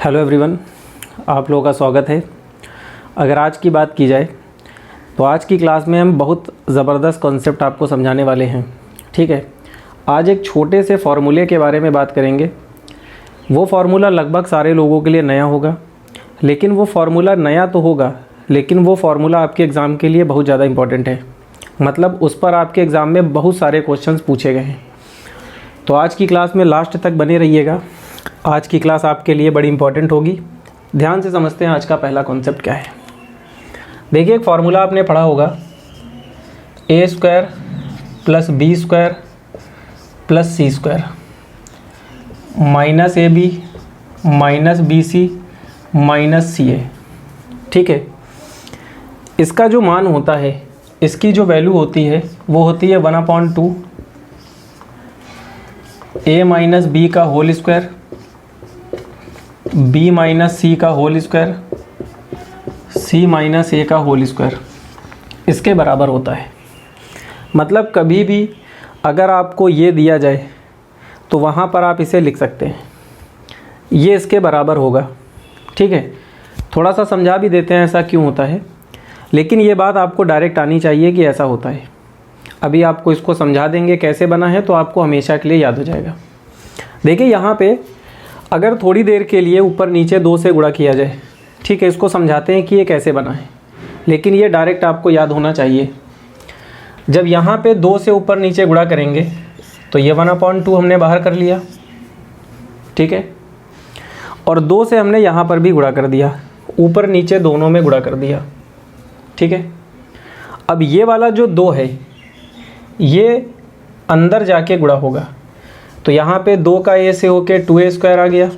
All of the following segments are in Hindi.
हेलो एवरीवन, आप लोगों का स्वागत है। अगर आज की बात की जाए तो आज की क्लास में हम बहुत ज़बरदस्त कॉन्सेप्ट आपको समझाने वाले हैं। ठीक है, आज एक छोटे से फार्मूले के बारे में बात करेंगे। वो फार्मूला लगभग सारे लोगों के लिए नया होगा, लेकिन वो फार्मूला नया तो होगा, लेकिन वो फार्मूला आपके एग्ज़ाम के लिए बहुत ज़्यादा इम्पॉर्टेंट है। मतलब उस पर आपके एग्ज़ाम में बहुत सारे क्वेश्चंस पूछे गए हैं। तो आज की क्लास में लास्ट तक बने रहिएगा। आज की क्लास आपके लिए बड़ी इंपॉर्टेंट होगी। ध्यान से समझते हैं आज का पहला कॉन्सेप्ट क्या है। देखिए, एक फार्मूला आपने पढ़ा होगा, A square plus B square plus C square minus A B minus B C minus C A. ठीक है, इसका जो मान होता है, इसकी जो वैल्यू होती है वो होती है 1/2 ए माइनस बी का होल स्क्वायर बी माइनस सी का होल स्क्वायर सी माइनस ए का होल स्क्वायर, इसके बराबर होता है। मतलब कभी भी अगर आपको ये दिया जाए तो वहाँ पर आप इसे लिख सकते हैं, ये इसके बराबर होगा। ठीक है, थोड़ा सा समझा भी देते हैं ऐसा क्यों होता है, लेकिन ये बात आपको डायरेक्ट आनी चाहिए कि ऐसा होता है। अभी आपको इसको समझा देंगे कैसे बना है, तो आपको हमेशा के लिए याद हो जाएगा। देखिए, यहाँ पे अगर थोड़ी देर के लिए ऊपर नीचे 2 से गुणा किया जाए, ठीक है, इसको समझाते हैं कि ये कैसे बना है, लेकिन ये डायरेक्ट आपको याद होना चाहिए। जब यहाँ पे 2 से ऊपर नीचे गुणा करेंगे तो ये 1/2 हमने बाहर कर लिया। ठीक है, और 2 से हमने यहाँ पर भी गुणा कर दिया, ऊपर नीचे दोनों में गुणा कर दिया। ठीक है, अब ये वाला जो 2 है ये अंदर जाके गुणा होगा, तो यहाँ पे 2 का a से होके 2a स्क्वायर आ गया,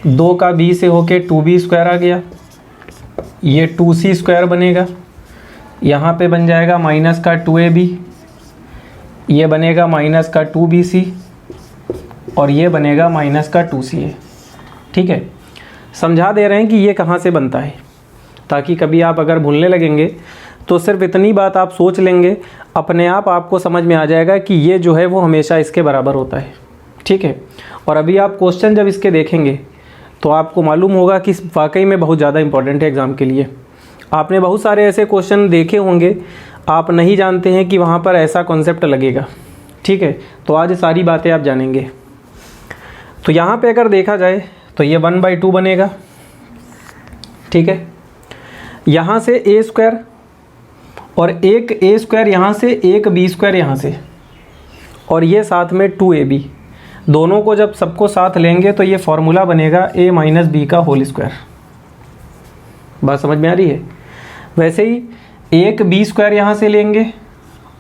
2 का b से होके 2b स्क्वायर आ गया, ये 2c स्क्वायर बनेगा। यहाँ पे बन जाएगा माइनस का 2ab, ये बनेगा माइनस का 2bc और ये बनेगा माइनस का 2ca। ठीक है, समझा दे रहे हैं कि ये कहाँ से बनता है, ताकि कभी आप अगर भूलने लगेंगे तो सिर्फ इतनी बात आप सोच लेंगे, अपने आप आपको समझ में आ जाएगा कि ये जो है वो हमेशा इसके बराबर होता है। ठीक है, और अभी आप क्वेश्चन जब इसके देखेंगे तो आपको मालूम होगा कि वाकई में बहुत ज़्यादा इंपॉर्टेंट है एग्ज़ाम के लिए। आपने बहुत सारे ऐसे क्वेश्चन देखे होंगे, आप नहीं जानते हैं कि वहाँ पर ऐसा कॉन्सेप्ट लगेगा। ठीक है, तो आज सारी बातें आप जानेंगे। तो यहाँ पर अगर देखा जाए तो ये 1/2 बनेगा। ठीक है, यहाँ से ए स्क्वायर और एक ए स्क्वायर यहाँ से, एक बी स्क्वायर यहाँ से, और ये साथ में 2ab, दोनों को जब सबको साथ लेंगे तो ये फार्मूला बनेगा a माइनस बी का होल स्क्वायर। बात समझ में आ रही है? वैसे ही एक बी स्क्वायर यहाँ से लेंगे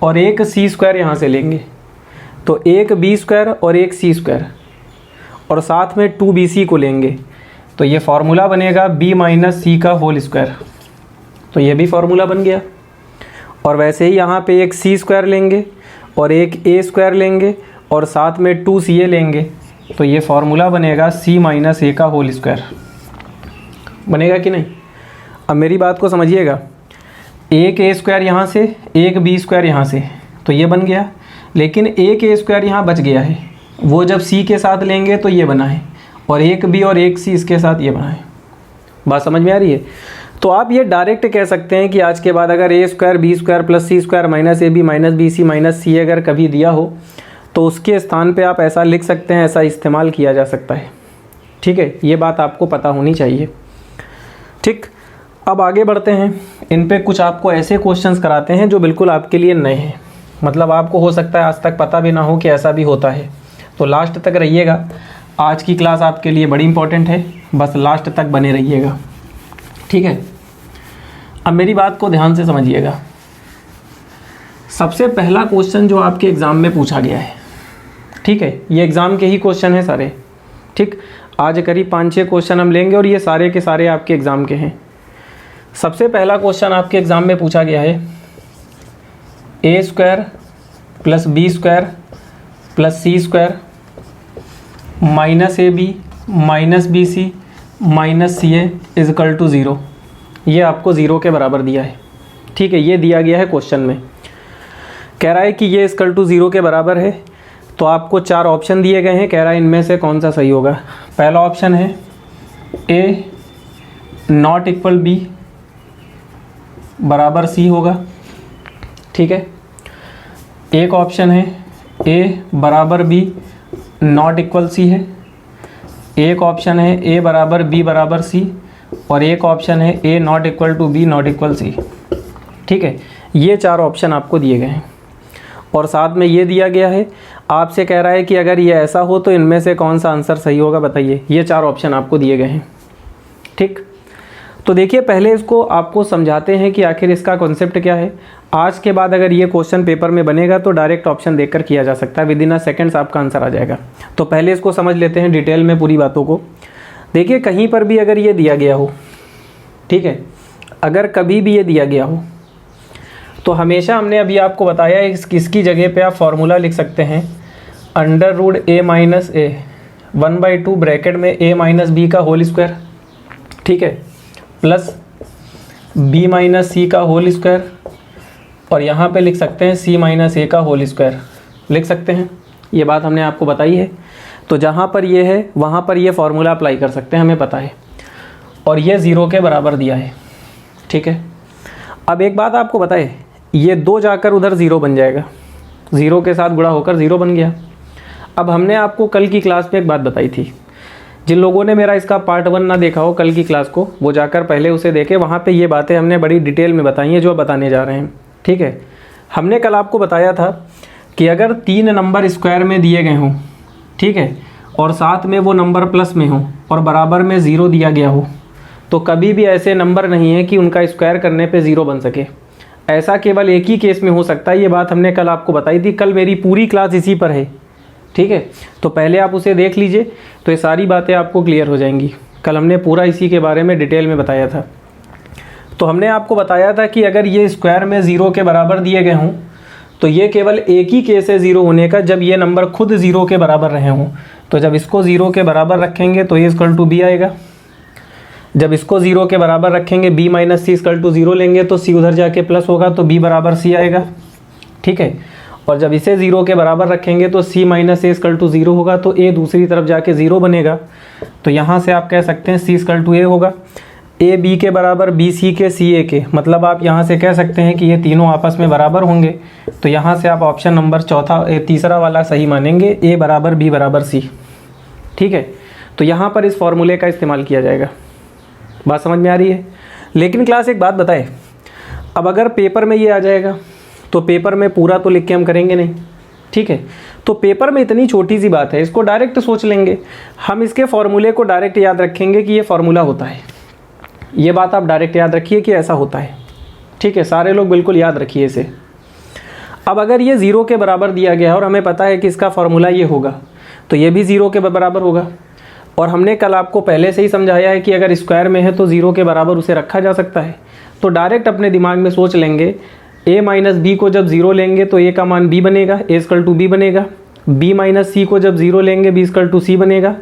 और एक सी स्क्वायर यहाँ से लेंगे, तो एक बी स्क्वायर और एक सी स्क्वायर, और साथ में 2bc को लेंगे, तो ये फार्मूला बनेगा b माइनस सी का होल स्क्वायर। तो ये भी फार्मूला बन गया। और वैसे ही यहाँ पे एक सी स्क्वायर लेंगे और एक ए स्क्वायर लेंगे और साथ में 2ca लेंगे, तो ये फार्मूला बनेगा c माइनस ए का होल स्क्वायर। बनेगा कि नहीं? अब मेरी बात को समझिएगा, एक ए स्क्वायर यहाँ से, एक बी स्क्वायर यहाँ से, तो ये बन गया, लेकिन एक ए स्क्वायर यहाँ बच गया है, वो जब सी के साथ लेंगे तो ये बना है, और एक बी और एक सी इसके साथ ये बना है। बात समझ में आ रही है? तो आप ये डायरेक्ट कह सकते हैं कि आज के बाद अगर A square B square plus C square minus A B minus B C minus C अगर कभी दिया हो तो उसके स्थान पे आप ऐसा लिख सकते हैं, ऐसा इस्तेमाल किया जा सकता है। ठीक है, ये बात आपको पता होनी चाहिए। ठीक, अब आगे बढ़ते हैं। इन पे कुछ आपको ऐसे क्वेश्चंस कराते हैं जो बिल्कुल आपके लिए नए हैं, मतलब आपको हो सकता है आज तक पता भी ना हो कि ऐसा भी होता है। तो लास्ट तक रहिएगा, आज की क्लास आपके लिए बड़ी इंपॉर्टेंट है, बस लास्ट तक बने रहिएगा। ठीक है, अब मेरी बात को ध्यान से समझिएगा। सबसे पहला क्वेश्चन जो आपके एग्ज़ाम में पूछा गया है, ठीक है, ये एग्ज़ाम के ही क्वेश्चन हैं सारे। ठीक, आज करीब 5-6 क्वेश्चन हम लेंगे और ये सारे के सारे आपके एग्ज़ाम के हैं। सबसे पहला क्वेश्चन आपके एग्ज़ाम में पूछा गया है, A square plus B square plus C square minus A B minus B C minus C A is equal to 0। ये आपको 0 के बराबर दिया है। ठीक है, ये दिया गया है क्वेश्चन में। कह रहा है कि ये इक्वल टू 0 के बराबर है, तो आपको 4 ऑप्शन दिए गए हैं। कह रहा है इनमें से कौन सा सही होगा। पहला ऑप्शन है ए नॉट इक्वल बी बराबर सी होगा। ठीक है, एक ऑप्शन है ए बराबर बी नॉट इक्वल सी है, एक ऑप्शन है ए बराबर बी बराबर सी, और एक ऑप्शन है A not equal to B not equal C. ठीक है, ये चार ऑप्शन आपको दिए गए हैं और साथ में ये दिया गया है, आपसे कह रहा है कि अगर ये ऐसा हो तो इनमें से कौन सा आंसर सही होगा बताइए। ये चार ऑप्शन आपको दिए गए हैं। ठीक, तो देखिए पहले इसको आपको समझाते हैं कि आखिर इसका कॉन्सेप्ट क्या है। आज के बाद अगर ये क्वेश्चन पेपर में बनेगा तो डायरेक्ट ऑप्शन देखकर किया जा सकता है, विद इन अ सेकेंड्स आपका आंसर आ जाएगा। तो पहले इसको समझ लेते हैं डिटेल में पूरी बातों को। देखिए कहीं पर भी अगर ये दिया गया हो, ठीक है, अगर कभी भी ये दिया गया हो तो हमेशा हमने अभी आपको बताया इसकी जगह पे आप फॉर्मूला लिख सकते हैं अंडर रूट ए माइनस ए 1/2 ब्रैकेट में ए माइनस बी का होल स्क्वायर, ठीक है, प्लस बी माइनस सी का होल स्क्वायर, और यहाँ पे लिख सकते हैं सी माइनस ए का होल स्क्वायर लिख सकते हैं। ये बात हमने आपको बताई है, तो जहाँ पर ये है वहाँ पर ये फार्मूला अप्लाई कर सकते हैं, हमें पता है, और ये 0 के बराबर दिया है। ठीक है, अब एक बात आपको बताए, ये 2 जाकर उधर 0 बन जाएगा, 0 के साथ गुणा होकर 0 बन गया। अब हमने आपको कल की क्लास में एक बात बताई थी, जिन लोगों ने मेरा इसका पार्ट 1 ना देखा हो कल की क्लास को, वो जाकर पहले उसे देखे, वहाँ पे ये बातें हमने बड़ी डिटेल में बताई हैं जो बताने जा रहे हैं। ठीक है, हमने कल आपको बताया था कि अगर 3 नंबर स्क्वायर में दिए गए हों, ठीक है, और साथ में वो नंबर प्लस में हो और बराबर में 0 दिया गया हो, तो कभी भी ऐसे नंबर नहीं है कि उनका स्क्वायर करने पे 0 बन सके। ऐसा केवल एक ही केस में हो सकता है। ये बात हमने कल आपको बताई थी, कल मेरी पूरी क्लास इसी पर है। ठीक है, तो पहले आप उसे देख लीजिए तो ये सारी बातें आपको क्लियर हो जाएंगी। कल हमने पूरा इसी के बारे में डिटेल में बताया था। तो हमने आपको बताया था कि अगर ये स्क्वायर में 0 के बराबर दिए गए हों तो ये केवल एक ही केस है 0 होने का, जब ये नंबर खुद 0 के बराबर रहे हों। तो जब इसको 0 के बराबर रखेंगे तो ए इक्वल टू बी आएगा, जब इसको 0 के बराबर रखेंगे b minus C equal to 0 लेंगे तो c उधर जाके प्लस होगा तो b बराबर c आएगा। ठीक है, और जब इसे 0 के बराबर रखेंगे तो c minus A equal to 0 होगा तो a दूसरी तरफ जाके 0 बनेगा। तो यहाँ से आप कह सकते हैं c इक्वल टू a होगा, a b के बराबर b c के c a के, मतलब आप यहाँ से कह सकते हैं कि ये तीनों आपस में बराबर होंगे। तो यहाँ से आप ऑप्शन नंबर तीसरा वाला सही मानेंगे, a बराबर b बराबर c। ठीक है, तो यहाँ पर इस फॉर्मूले का इस्तेमाल किया जाएगा। बात समझ में आ रही है? लेकिन क्लास एक बात बताए, अब अगर पेपर में ये आ जाएगा तो पेपर में पूरा तो लिख के हम करेंगे नहीं। ठीक है, तो पेपर में इतनी छोटी सी बात है, इसको डायरेक्ट सोच लेंगे हम, इसके फॉर्मूले को डायरेक्ट याद रखेंगे कि ये फार्मूला होता है। ये बात आप डायरेक्ट याद रखिए कि ऐसा होता है। ठीक है, सारे लोग बिल्कुल याद रखिए इसे। अब अगर ये 0 के बराबर दिया गया है और हमें पता है कि इसका फार्मूला ये होगा, तो ये भी 0 के बराबर होगा। और हमने कल आपको पहले से ही समझाया है कि अगर स्क्वायर में है तो 0 के बराबर उसे रखा जा सकता है। तो डायरेक्ट अपने दिमाग में सोच लेंगे, a माइनस बी को जब 0 लेंगे तो a का मान b बनेगा, a इक्वल टू b बनेगा। b माइनस सी को जब 0 लेंगे b इक्वल टू c बनेगा,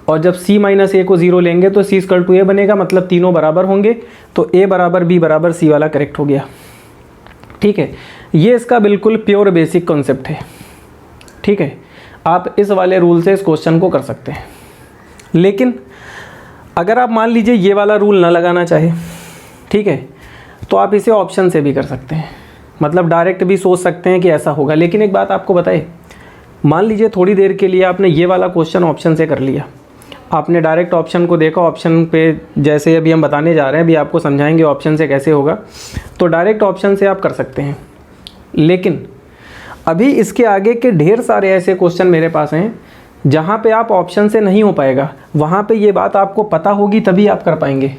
और जब c माइनस a को 0 लेंगे तो c इक्वल टू a बनेगा, मतलब तीनों बराबर होंगे। तो a बराबर b बराबर c वाला करेक्ट हो गया। ठीक है, ये इसका बिल्कुल प्योर बेसिक कॉन्सेप्ट है। ठीक है, आप इस वाले रूल से इस क्वेश्चन को कर सकते हैं। लेकिन अगर आप मान लीजिए ये वाला रूल ना लगाना चाहे, ठीक है, तो आप इसे ऑप्शन से भी कर सकते हैं, मतलब डायरेक्ट भी सोच सकते हैं कि ऐसा होगा। लेकिन एक बात आपको बताए, मान लीजिए थोड़ी देर के लिए आपने ये वाला क्वेश्चन ऑप्शन से कर लिया, आपने डायरेक्ट ऑप्शन को देखा, ऑप्शन पे जैसे अभी हम बताने जा रहे हैं, अभी आपको समझाएंगे ऑप्शन से कैसे होगा, तो डायरेक्ट ऑप्शन से आप कर सकते हैं। लेकिन अभी इसके आगे के ढेर सारे ऐसे क्वेश्चन मेरे पास हैं जहाँ पे आप ऑप्शन से नहीं हो पाएगा, वहाँ पे ये बात आपको पता होगी तभी आप कर पाएंगे।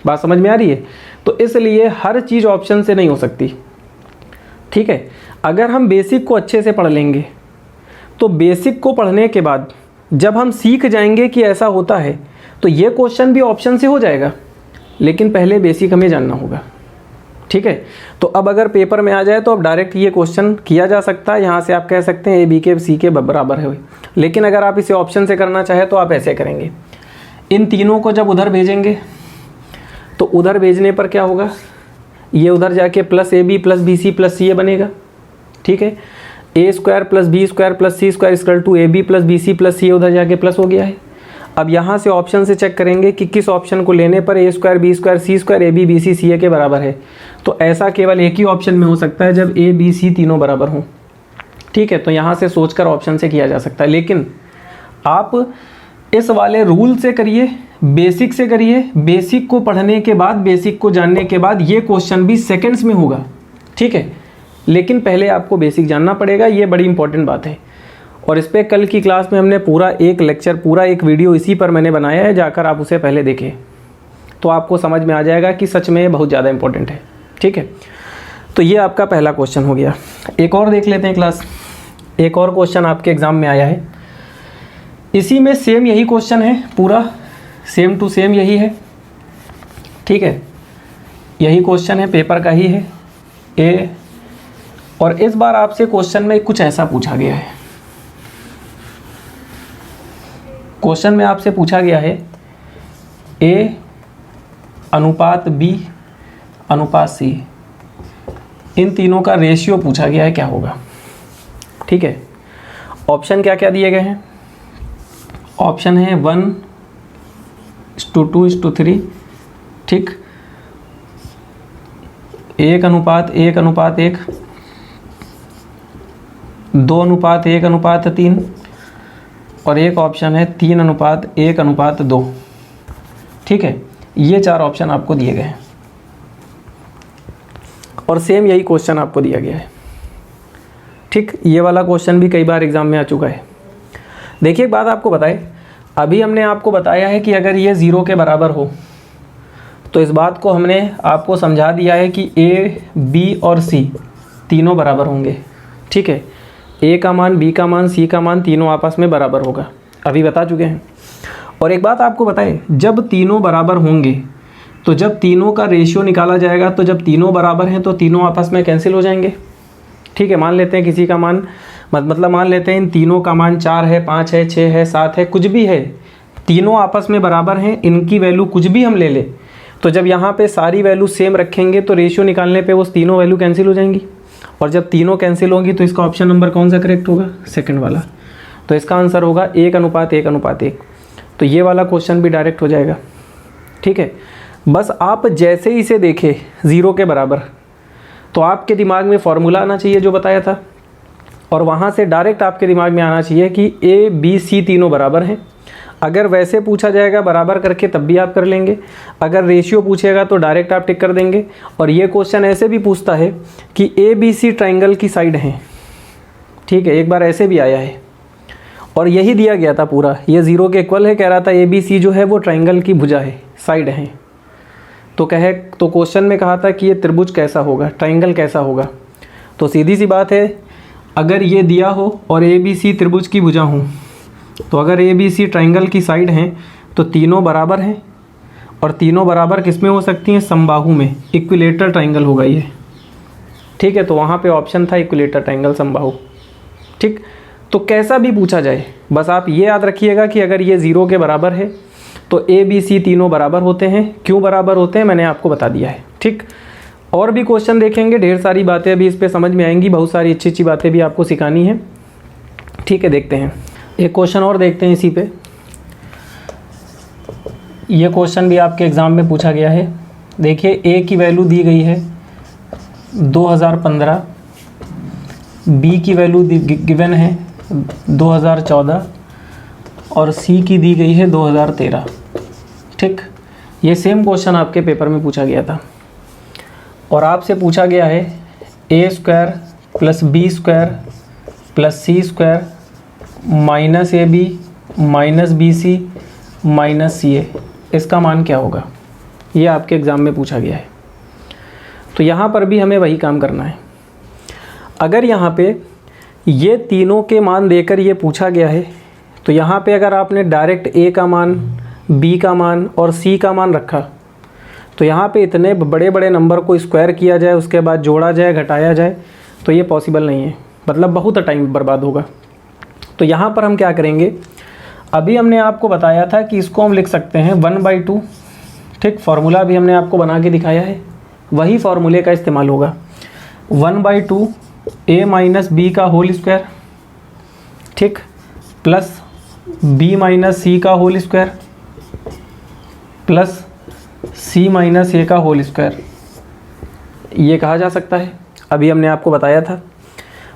बात समझ में आ रही है? तो इसलिए हर चीज़ ऑप्शन से नहीं हो सकती। ठीक है, अगर हम बेसिक को अच्छे से पढ़ लेंगे तो बेसिक को पढ़ने के बाद जब हम सीख जाएंगे कि ऐसा होता है तो ये क्वेश्चन भी ऑप्शन से हो जाएगा, लेकिन पहले बेसिक हमें जानना होगा। ठीक है, तो अब अगर पेपर में आ जाए तो अब डायरेक्ट ये क्वेश्चन किया जा सकता है, यहाँ से आप कह सकते हैं ए बी के सी के बराबर है। लेकिन अगर आप इसे ऑप्शन से करना चाहें तो आप ऐसे करेंगे, इन तीनों को जब उधर भेजेंगे तो उधर भेजने पर क्या होगा, ये उधर जाके plus A B plus B C plus C A बनेगा। ठीक है, A square plus B square plus C square equal to A B plus B C plus C A उधर जाके प्लस हो गया है। अब यहाँ से ऑप्शन से चेक करेंगे कि किस ऑप्शन को लेने पर A square B square C square A B B C C A के बराबर है। तो ऐसा केवल एक ही ऑप्शन में हो सकता है जब ए बी सी तीनों बराबर हों। ठीक है, तो यहाँ से सोचकर ऑप्शन से किया जा सकता है, लेकिन आप इस वाले रूल से करिए, बेसिक से करिए। बेसिक को पढ़ने के बाद, बेसिक को जानने के बाद ये क्वेश्चन भी सेकंड्स में होगा। ठीक है, लेकिन पहले आपको बेसिक जानना पड़ेगा, ये बड़ी इंपॉर्टेंट बात है। और इस पर कल की क्लास में हमने पूरा एक लेक्चर, पूरा एक वीडियो इसी पर मैंने बनाया है, जाकर आप उसे पहले देखें तो आपको समझ में आ जाएगा कि सच में ये बहुत ज़्यादा इंपॉर्टेंट है। ठीक है, तो ये आपका पहला क्वेश्चन हो गया। एक और देख लेते हैं क्लास। एक और क्वेश्चन आपके एग्ज़ाम में आया है, इसी में सेम यही क्वेश्चन है, पूरा सेम टू सेम यही है। ठीक है, यही क्वेश्चन है, पेपर का ही है ए। और इस बार आपसे क्वेश्चन में कुछ ऐसा पूछा गया है, क्वेश्चन में आपसे पूछा गया है ए अनुपात बी अनुपात सी, इन तीनों का रेशियो पूछा गया है, क्या होगा। ठीक है, ऑप्शन क्या क्या दिए गए हैं। ऑप्शन है 1:2:3। ठीक, 1:1:1, 2:1:3 और एक ऑप्शन है 3:1:2। ठीक है, ये 4 ऑप्शन आपको दिए गए हैं और सेम यही क्वेश्चन आपको दिया गया है। ठीक, ये वाला क्वेश्चन भी कई बार एग्जाम में आ चुका है। देखिए एक बात आपको बताए, अभी हमने आपको बताया है कि अगर ये 0 के बराबर हो तो इस बात को हमने आपको समझा दिया है कि ए बी और सी तीनों बराबर होंगे। ठीक है, ए का मान, बी का मान, सी का मान तीनों आपस में बराबर होगा, अभी बता चुके हैं। और एक बात आपको बताए, जब तीनों बराबर होंगे तो जब तीनों का रेशियो निकाला जाएगा तो जब तीनों बराबर हैं तो तीनों आपस में कैंसिल हो जाएंगे। ठीक है, मान लेते हैं किसी का मान, मतलब मान लेते हैं इन तीनों का मान 4 है, 5 है, 6 है, 7 है, कुछ भी है, तीनों आपस में बराबर हैं, इनकी वैल्यू कुछ भी हम ले लें तो जब यहाँ पे सारी वैल्यू सेम रखेंगे तो रेशियो निकालने पे वो तीनों वैल्यू कैंसिल हो जाएंगी। और जब तीनों कैंसिल होंगी तो इसका ऑप्शन नंबर कौन सा करेक्ट होगा, सेकंड वाला। तो इसका आंसर होगा 1:1:1। तो ये वाला क्वेश्चन भी डायरेक्ट हो जाएगा। ठीक है, बस आप जैसे ही इसे देखें 0 के बराबर तो आपके दिमाग में फॉर्मूला आना चाहिए जो बताया था, और वहाँ से डायरेक्ट आपके दिमाग में आना चाहिए कि ए बी सी तीनों बराबर हैं। अगर वैसे पूछा जाएगा बराबर करके तब भी आप कर लेंगे, अगर रेशियो पूछेगा तो डायरेक्ट आप टिक कर देंगे। और ये क्वेश्चन ऐसे भी पूछता है कि ए बी सी ट्राइंगल की साइड हैं। ठीक है, एक बार ऐसे भी आया है और यही दिया गया था पूरा, ये 0 के इक्वल है, कह रहा था ए बी सी जो है वो ट्राइंगल की भुजा है, साइड हैं। तो क्वेश्चन में कहा था कि ये त्रिभुज कैसा होगा, ट्राइंगल कैसा होगा। तो सीधी सी बात है, अगर ये दिया हो और ए बी सी त्रिभुज की भुजा हो, तो अगर ए बी सी ट्राइंगल की साइड हैं तो तीनों बराबर हैं, और तीनों बराबर किस में हो सकती हैं, समबाहु में, इक्विलेटर ट्राइंगल होगा ये। ठीक है, तो वहाँ पे ऑप्शन था इक्विलेटर ट्राइंगल, समबाहु। ठीक, तो कैसा भी पूछा जाए बस आप ये याद रखिएगा कि अगर ये 0 के बराबर है तो ए बी सी तीनों बराबर होते हैं। क्यों बराबर होते हैं मैंने आपको बता दिया है। ठीक, और भी क्वेश्चन देखेंगे, ढेर सारी बातें अभी इस पे समझ में आएंगी, बहुत सारी अच्छी अच्छी बातें भी आपको सिखानी है। ठीक है, देखते हैं एक क्वेश्चन और देखते हैं इसी पे। ये क्वेश्चन भी आपके एग्ज़ाम में पूछा गया है। देखिए, ए की वैल्यू दी गई है 2015, बी की वैल्यू गिवन है 2014 और सी की दी गई है 2013। ठीक, ये सेम क्वेश्चन आपके पेपर में पूछा गया था और आपसे पूछा गया है A square plus B square plus C square minus A B minus B C minus C A, इसका मान क्या होगा। ये आपके एग्ज़ाम में पूछा गया है। तो यहाँ पर भी हमें वही काम करना है। अगर यहाँ पे ये तीनों के मान देकर ये पूछा गया है तो यहाँ पे अगर आपने डायरेक्ट ए का मान, बी का मान और सी का मान रखा तो यहाँ पे इतने बड़े बड़े नंबर को स्क्वायर किया जाए, उसके बाद जोड़ा जाए, घटाया जाए, तो ये पॉसिबल नहीं है, मतलब बहुत टाइम बर्बाद होगा। तो यहाँ पर हम क्या करेंगे, अभी हमने आपको बताया था कि इसको हम लिख सकते हैं 1/2। ठीक, फार्मूला भी हमने आपको बना के दिखाया है, वही फार्मूले का इस्तेमाल होगा। 1/2 a माइनस बी का होल स्क्वायर, ठीक, प्लस बी माइनस सी का होल स्क्वायर प्लस सी माइनस ए का होल स्क्वायर, ये कहा जा सकता है। अभी हमने आपको बताया था।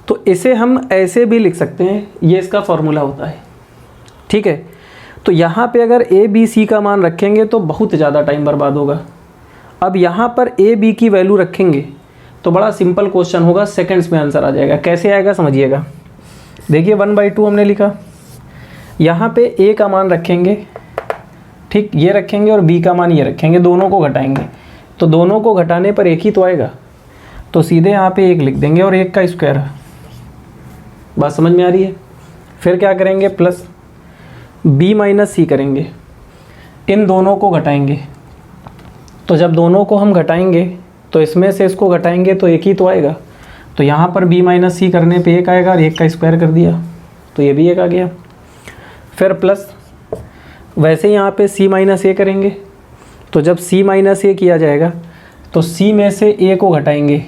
तो इसे हम ऐसे भी लिख सकते हैं, ये इसका फॉर्मूला होता है, ठीक है। तो यहाँ पे अगर ए बी सी का मान रखेंगे तो बहुत ज़्यादा टाइम बर्बाद होगा। अब यहाँ पर ए बी की वैल्यू रखेंगे तो बड़ा सिंपल क्वेश्चन होगा, सेकंड्स में आंसर आ जाएगा। कैसे आएगा समझिएगा। देखिए 1/2 हमने लिखा, यहाँ पे ए का मान रखेंगे, ठीक, ये रखेंगे और बी का मान ये रखेंगे, दोनों को घटाएंगे तो दोनों को घटाने पर एक ही तो आएगा, तो सीधे यहाँ पे 1 लिख देंगे और 1 का स्क्वायर। बात समझ में आ रही है। फिर क्या करेंगे, प्लस बी माइनस सी करेंगे, इन दोनों को घटाएंगे। तो जब दोनों को हम घटाएंगे तो इसमें से इसको घटाएंगे तो 1 ही तो आएगा, तो यहाँ पर बी माइनस सी करने पे 1 आएगा और 1 का स्क्वायर कर दिया तो ये भी 1 आ गया। फिर प्लस वैसे यहाँ पे सी माइनस ए करेंगे, तो जब सी माइनस ए किया जाएगा तो सी में से ए को घटाएंगे,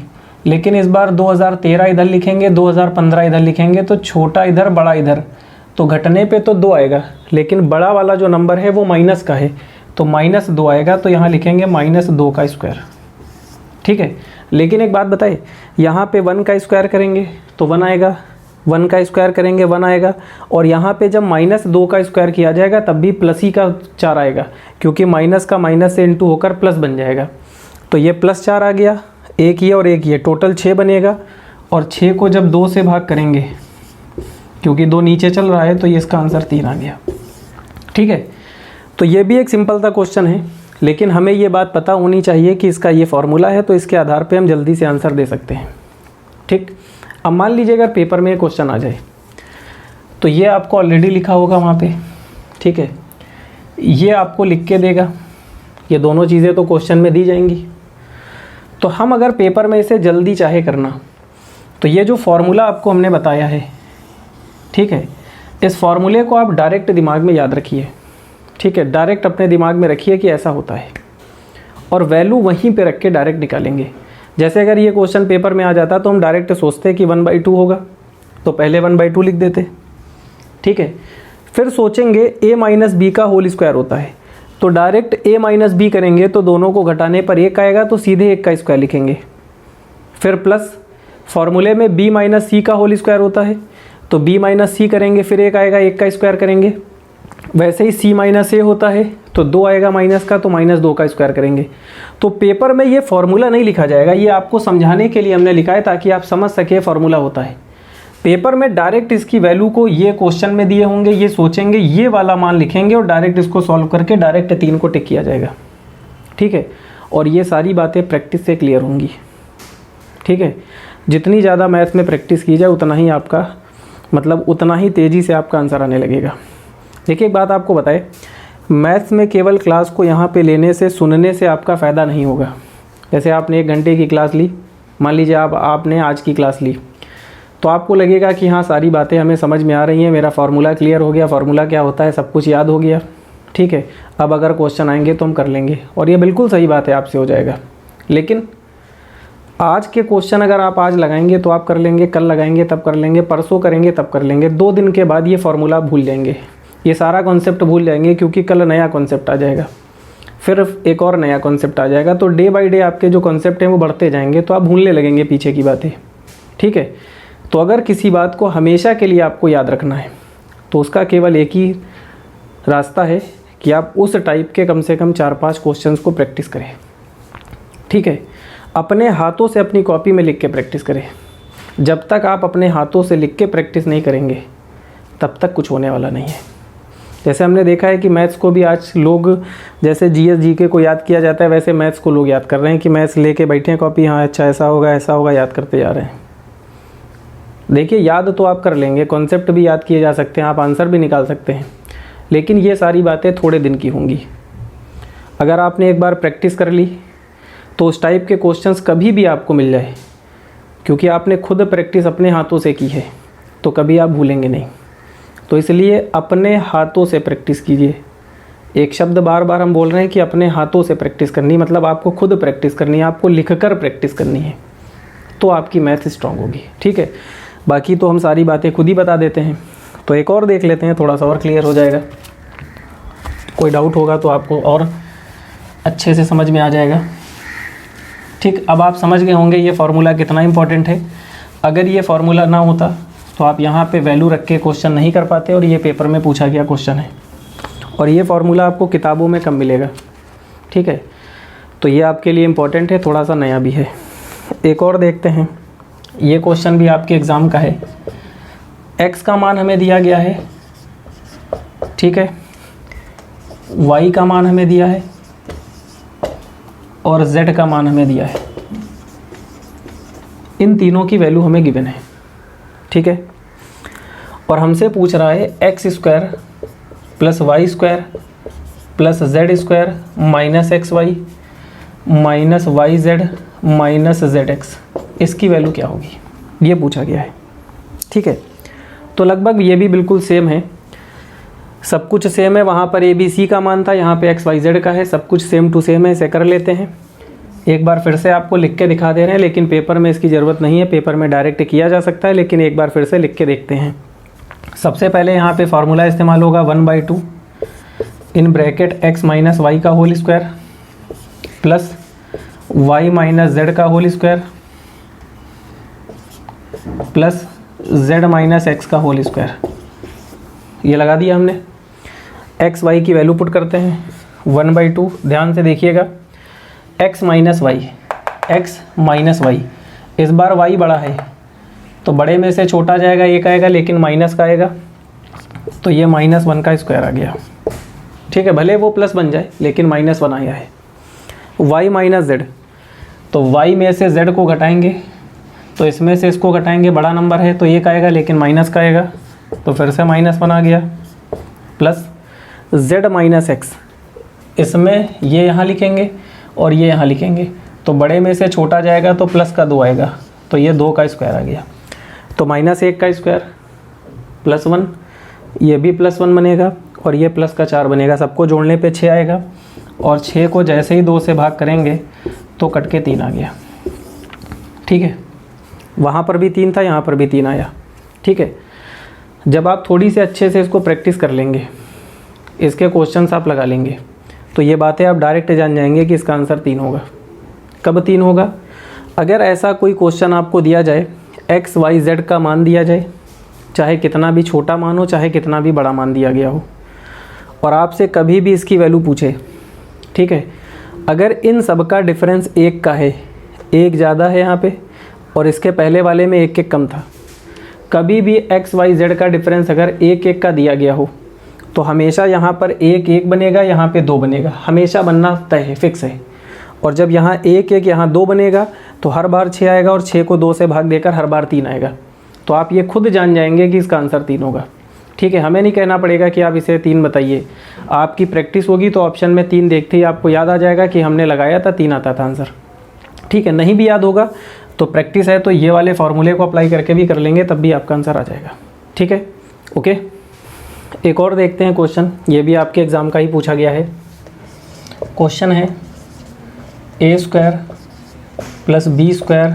लेकिन इस बार 2013 इधर लिखेंगे, 2015 इधर लिखेंगे, तो छोटा इधर बड़ा इधर, तो घटने पे तो 2 आएगा, लेकिन बड़ा वाला जो नंबर है वो माइनस का है तो -2 आएगा, तो यहाँ लिखेंगे -2 का स्क्वायर, ठीक है। लेकिन एक बात बताइए, यहाँ पे 1 का स्क्वायर करेंगे तो 1 आएगा, 1 का स्क्वायर करेंगे 1 आएगा, और यहाँ पे जब -2 का स्क्वायर किया जाएगा तब भी प्लस ही का 4 आएगा, क्योंकि माइनस का माइनस से इंटू होकर प्लस बन जाएगा। तो ये +4 आ गया, एक ये और एक ये, टोटल 6 बनेगा। और 6 को जब 2 से भाग करेंगे, क्योंकि 2 नीचे चल रहा है, तो ये इसका आंसर 3 आ गया, ठीक है। तो ये भी एक सिंपल सा क्वेश्चन है, लेकिन हमें ये बात पता होनी चाहिए कि इसका ये फॉर्मूला है, तो इसके आधार पे हम जल्दी से आंसर दे सकते हैं, ठीक। अब मान लीजिए अगर पेपर में क्वेश्चन आ जाए, तो ये आपको ऑलरेडी लिखा होगा वहाँ पे, ठीक है, ये आपको लिख के देगा, ये दोनों चीज़ें तो क्वेश्चन में दी जाएंगी। तो हम अगर पेपर में इसे जल्दी चाहे करना, तो ये जो फॉर्मूला आपको हमने बताया है, ठीक है, इस फॉर्मूले को आप डायरेक्ट दिमाग में याद रखिए, ठीक है, डायरेक्ट अपने दिमाग में रखिए कि ऐसा होता है, और वैल्यू वहीं पे रख के डायरेक्ट निकालेंगे। जैसे अगर ये क्वेश्चन पेपर में आ जाता तो हम डायरेक्ट सोचते कि 1/2 होगा, तो पहले 1/2 लिख देते, ठीक है। फिर सोचेंगे a माइनस बी का होल स्क्वायर होता है, तो डायरेक्ट a माइनस बी करेंगे तो दोनों को घटाने पर 1 आएगा, तो सीधे 1 का स्क्वायर लिखेंगे। फिर प्लस फॉर्मूले में b माइनस सी का होल स्क्वायर होता है, तो b माइनस सी करेंगे, फिर 1 आएगा, 1 का स्क्वायर करेंगे। वैसे ही c माइनस ए होता है तो 2 आएगा माइनस का, तो -2 का स्क्वायर करेंगे। तो पेपर में ये फॉर्मूला नहीं लिखा जाएगा, ये आपको समझाने के लिए हमने लिखा है ताकि आप समझ सके फॉर्मूला होता है। पेपर में डायरेक्ट इसकी वैल्यू को ये क्वेश्चन में दिए होंगे, ये सोचेंगे, ये वाला मान लिखेंगे और डायरेक्ट इसको सॉल्व करके डायरेक्ट 3 को टिक किया जाएगा, ठीक है। और ये सारी बातें प्रैक्टिस से क्लियर होंगी, ठीक है। जितनी ज़्यादा मैथ्स में प्रैक्टिस की जाए उतना ही आपका मतलब उतना ही तेज़ी से आपका आंसर आने लगेगा। देखिए एक बात आपको बताए, मैथ्स में केवल क्लास को यहाँ पे लेने से, सुनने से आपका फ़ायदा नहीं होगा। जैसे आपने 1 घंटे की क्लास ली, मान लीजिए आपने आज की क्लास ली, तो आपको लगेगा कि हाँ सारी बातें हमें समझ में आ रही हैं, मेरा फार्मूला क्लियर हो गया, फार्मूला क्या होता है सब कुछ याद हो गया, ठीक है, अब अगर क्वेश्चन आएंगे तो हम कर लेंगे, और ये बिल्कुल सही बात है, आपसे हो जाएगा। लेकिन आज के क्वेश्चन अगर आप आज लगाएंगे तो आप कर लेंगे, कल लगाएंगे तब कर लेंगे, परसों करेंगे तब कर लेंगे, 2 दिन के बाद ये फार्मूला भूल जाएंगे, ये सारा कॉन्सेप्ट भूल जाएंगे, क्योंकि कल नया कॉन्सेप्ट आ जाएगा, फिर एक और नया कॉन्सेप्ट आ जाएगा। तो डे बाय डे आपके जो कॉन्सेप्ट हैं वो बढ़ते जाएंगे, तो आप भूलने लगेंगे पीछे की बातें, ठीक है। तो अगर किसी बात को हमेशा के लिए आपको याद रखना है तो उसका केवल एक ही रास्ता है कि आप उस टाइप के कम से कम 4-5 क्वेश्चंस को प्रैक्टिस करें, ठीक है। अपने हाथों से अपनी कॉपी में लिख के प्रैक्टिस करें। जब तक आप अपने हाथों से लिख के प्रैक्टिस नहीं करेंगे तब तक कुछ होने वाला नहीं है। जैसे हमने देखा है कि मैथ्स को भी आज लोग, जैसे जीएस जीके को याद किया जाता है, वैसे मैथ्स को लोग याद कर रहे हैं कि मैथ्स लेके बैठे हैं कॉपी, हाँ अच्छा ऐसा होगा, याद करते जा रहे हैं। देखिए याद तो आप कर लेंगे, कॉन्सेप्ट भी याद किए जा सकते हैं, आप आंसर भी निकाल सकते हैं, लेकिन ये सारी बातें थोड़े दिन की होंगी। अगर आपने एक बार प्रैक्टिस कर ली तो उस टाइप के क्वेश्चंस कभी भी आपको मिल जाए, क्योंकि आपने खुद प्रैक्टिस अपने हाथों से की है, तो कभी आप भूलेंगे नहीं। तो इसलिए अपने हाथों से प्रैक्टिस कीजिए। एक शब्द बार बार हम बोल रहे हैं कि अपने हाथों से प्रैक्टिस करनी, मतलब आपको खुद प्रैक्टिस करनी है, आपको लिखकर प्रैक्टिस करनी है, तो आपकी मैथ स्ट्रांग होगी, ठीक है। बाकी तो हम सारी बातें खुद ही बता देते हैं। तो एक और देख लेते हैं, थोड़ा सा और क्लियर हो जाएगा। कोई डाउट होगा तो आपको और अच्छे से समझ में आ जाएगा। ठीक, अब आप समझ गए होंगे ये फार्मूला कितना इंपॉर्टेंट है। अगर ये फार्मूला ना होता तो आप यहाँ पे वैल्यू रख के क्वेश्चन नहीं कर पाते, और ये पेपर में पूछा गया क्वेश्चन है, और ये फार्मूला आपको किताबों में कम मिलेगा। ठीक है, तो ये आपके लिए इम्पोर्टेंट है, थोड़ा सा नया भी है। एक और देखते हैं, ये क्वेश्चन भी आपके एग्ज़ाम का है। x का मान हमें दिया गया है, ठीक है, y का मान हमें दिया है, और z का मान हमें दिया है। इन तीनों की वैल्यू हमें गिवन है, ठीक है। और हमसे पूछ रहा है X square plus Y square plus Z square minus X Y minus Y Z minus Z X, इसकी वैल्यू क्या होगी, ये पूछा गया है। ठीक है, तो लगभग ये भी बिल्कुल सेम है, सब कुछ सेम है। वहाँ पर ए बी सी का मान था, यहाँ पे एक्स वाई जेड का है, सब कुछ सेम टू सेम है। इसे कर लेते हैं। एक बार फिर से आपको लिख के दिखा दे रहे हैं, लेकिन पेपर में इसकी ज़रूरत नहीं है, पेपर में डायरेक्ट किया जा सकता है, लेकिन एक बार फिर से लिख के देखते हैं। सबसे पहले यहाँ पे फार्मूला इस्तेमाल होगा 1/2 in bracket x minus Y का whole square plus y minus Z का whole square plus z minus X का होल स्क्वायर। ये लगा दिया हमने। x y की वैल्यू पुट करते हैं 1/2। ध्यान से देखिएगा, x माइनस वाई, इस बार y बड़ा है तो बड़े में से छोटा जाएगा, एक आएगा, लेकिन माइनस का आएगा, तो ये -1 का स्क्वायर आ गया। ठीक है, भले वो प्लस बन जाए लेकिन -1 आया है। y माइनस जेड, तो y में से z को घटाएंगे तो इसमें से इसको घटाएंगे, बड़ा नंबर है तो एक आएगा लेकिन माइनस का आएगा, तो फिर से -1 आ गया, प्लस z माइनस एक्स, इसमें ये यहाँ लिखेंगे और ये यहाँ लिखेंगे, तो बड़े में से छोटा जाएगा तो प्लस का 2 आएगा, तो ये 2 का स्क्वायर आ गया। तो -1 का स्क्वायर प्लस 1, ये भी +1 बनेगा और ये प्लस का 4 बनेगा, सबको जोड़ने पे 6 आएगा, और 6 को जैसे ही 2 से भाग करेंगे तो कट के 3 आ गया। ठीक है, वहाँ पर भी 3 था, यहाँ पर भी 3 आया। ठीक है, जब आप थोड़ी सी अच्छे से इसको प्रैक्टिस कर लेंगे, इसके क्वेश्चंस आप लगा लेंगे, तो ये बातें आप डायरेक्ट जान जाएंगे कि इसका आंसर 3 होगा। कब 3 होगा? अगर ऐसा कोई क्वेश्चन आपको दिया जाए, एक्स वाई जेड का मान दिया जाए, चाहे कितना भी छोटा मान हो, चाहे कितना भी बड़ा मान दिया गया हो, और आपसे कभी भी इसकी वैल्यू पूछे, ठीक है, अगर इन सब का डिफरेंस 1 का है, 1 ज़्यादा है यहाँ पे और इसके पहले वाले में 1 कम था, कभी भी एक्स वाई जेड का डिफरेंस अगर 1 का दिया गया हो तो हमेशा यहाँ पर 1 बनेगा, यहाँ पे 2 बनेगा, हमेशा बनना तय है, फिक्स है। और जब यहाँ 1 यहाँ 2 बनेगा तो हर बार 6 आएगा, और 6 को 2 से भाग देकर हर बार 3 आएगा। तो आप ये खुद जान जाएंगे कि इसका आंसर 3 होगा। ठीक है, हमें नहीं कहना पड़ेगा कि आप इसे 3 बताइए, आपकी प्रैक्टिस होगी तो ऑप्शन में 3 देखते ही आपको याद आ जाएगा कि हमने लगाया था 3 आता था आंसर। ठीक है, नहीं भी याद होगा तो प्रैक्टिस है तो ये वाले फार्मूले को अप्लाई करके भी कर लेंगे, तब भी आपका आंसर आ जाएगा। ठीक है, ओके। एक और देखते हैं क्वेश्चन, ये भी आपके एग्ज़ाम का ही पूछा गया है। क्वेश्चन है a square plus B square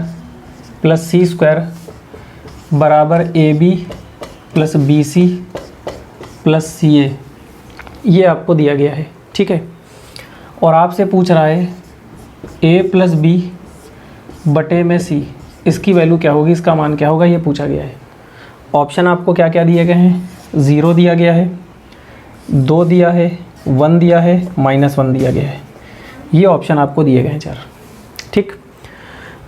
plus C square बराबर AB plus BC plus CA, ये आपको दिया गया है। ठीक है, और आपसे पूछ रहा है A प्लस B बटे में C, इसकी वैल्यू क्या होगी, इसका मान क्या होगा, ये पूछा गया है। ऑप्शन आपको क्या क्या दिए गए हैं, 0 दिया गया है, 2 दिया है, 1 दिया है, -1 दिया गया है, ये ऑप्शन आपको दिए गए हैं 4। ठीक,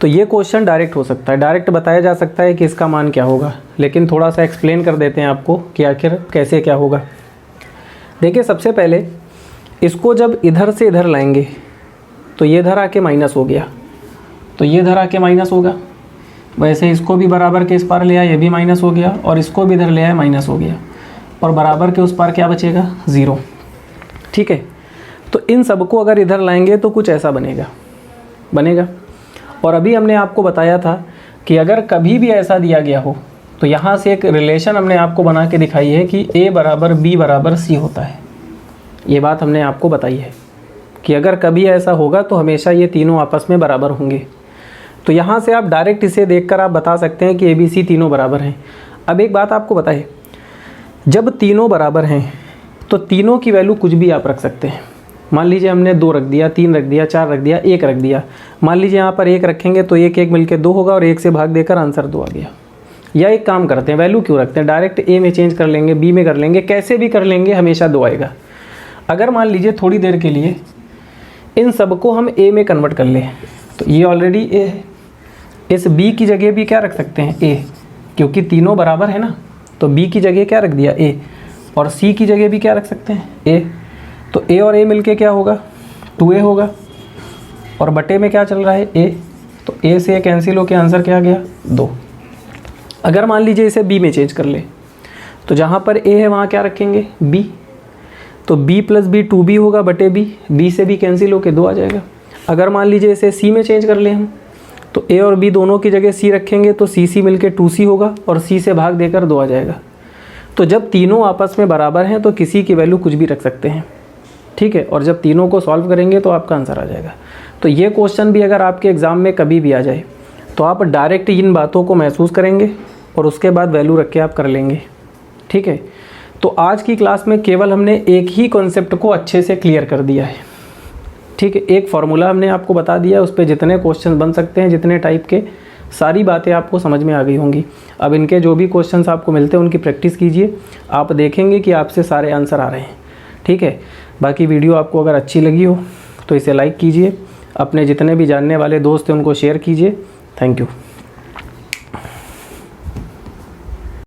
तो ये क्वेश्चन डायरेक्ट हो सकता है, डायरेक्ट बताया जा सकता है कि इसका मान क्या होगा, लेकिन थोड़ा सा एक्सप्लेन कर देते हैं आपको कि आखिर कैसे क्या होगा। देखिए, सबसे पहले इसको जब इधर से इधर लाएंगे तो ये इधर आके माइनस हो गया, तो ये इधर आके माइनस होगा। वैसे इसको भी बराबर के इस पार ले आया, ये भी माइनस हो गया, और इसको भी इधर ले आया, माइनस हो गया, और बराबर के उस पार क्या बचेगा, 0। ठीक है, तो इन सबको अगर इधर लाएंगे तो कुछ ऐसा बनेगा। और अभी हमने आपको बताया था कि अगर कभी भी ऐसा दिया गया हो तो यहाँ से एक रिलेशन हमने आपको बना के दिखाई है कि A बराबर B बराबर C होता है। ये बात हमने आपको बताई है कि अगर कभी ऐसा होगा तो हमेशा ये तीनों आपस में बराबर होंगे। तो यहाँ से आप डायरेक्ट इसे देखकर आप बता सकते हैं कि ABC तीनों बराबर हैं। अब एक बात आपको बताए, जब तीनों बराबर हैं तो तीनों की वैल्यू कुछ भी आप रख सकते हैं। मान लीजिए हमने 2 रख दिया, 3 रख दिया, 4 रख दिया, 1 रख दिया। मान लीजिए यहाँ पर 1 रखेंगे तो 1 1 मिलकर 2 होगा और 1 से भाग देकर आंसर 2 आ गया। या एक काम करते हैं, वैल्यू क्यों रखते हैं, डायरेक्ट ए में चेंज कर लेंगे, बी में कर लेंगे, कैसे भी कर लेंगे, हमेशा 2 आएगा। अगर मान लीजिए थोड़ी देर के लिए इन सबको हम ए में कन्वर्ट कर लें तो ये ऑलरेडी ए है, इस बी की जगह भी क्या रख सकते हैं, ए, क्योंकि तीनों बराबर है ना, तो बी की जगह क्या रख दिया, ए, और सी की जगह भी क्या रख सकते हैं, ए। तो ए और ए मिलके क्या होगा, 2a होगा, और बटे में क्या चल रहा है, ए, तो ए से कैंसिल होकर आंसर क्या आ गया, 2। अगर मान लीजिए इसे बी में चेंज कर ले तो जहाँ पर ए है वहाँ क्या रखेंगे, बी, तो b प्लस बी 2b होगा बटे b से भी कैंसिल होके 2 आ जाएगा। अगर मान लीजिए इसे c में चेंज कर ले हम तो a और b दोनों की जगह c रखेंगे तो c मिलके 2c होगा और c से भाग देकर 2 आ जाएगा। तो जब तीनों आपस में बराबर हैं तो किसी की वैल्यू कुछ भी रख सकते हैं, ठीक है, और जब तीनों को सॉल्व करेंगे तो आपका आंसर आ जाएगा। तो ये क्वेश्चन भी अगर आपके एग्ज़ाम में कभी भी आ जाए तो आप डायरेक्ट इन बातों को महसूस करेंगे और उसके बाद वैल्यू रख के आप कर लेंगे, ठीक है। तो आज की क्लास में केवल हमने एक ही कॉन्सेप्ट को अच्छे से क्लियर कर दिया है, ठीक है। एक फार्मूला हमने आपको बता दिया, उस पर जितने क्वेश्चन बन सकते हैं, जितने टाइप के, सारी बातें आपको समझ में आ गई होंगी। अब इनके जो भी क्वेश्चंस आपको मिलते हैं उनकी प्रैक्टिस कीजिए, आप देखेंगे कि आपसे सारे आंसर आ रहे हैं, ठीक है। बाकी वीडियो आपको अगर अच्छी लगी हो तो इसे लाइक कीजिए, अपने जितने भी जानने वाले दोस्त हैं उनको शेयर कीजिए। Thank you.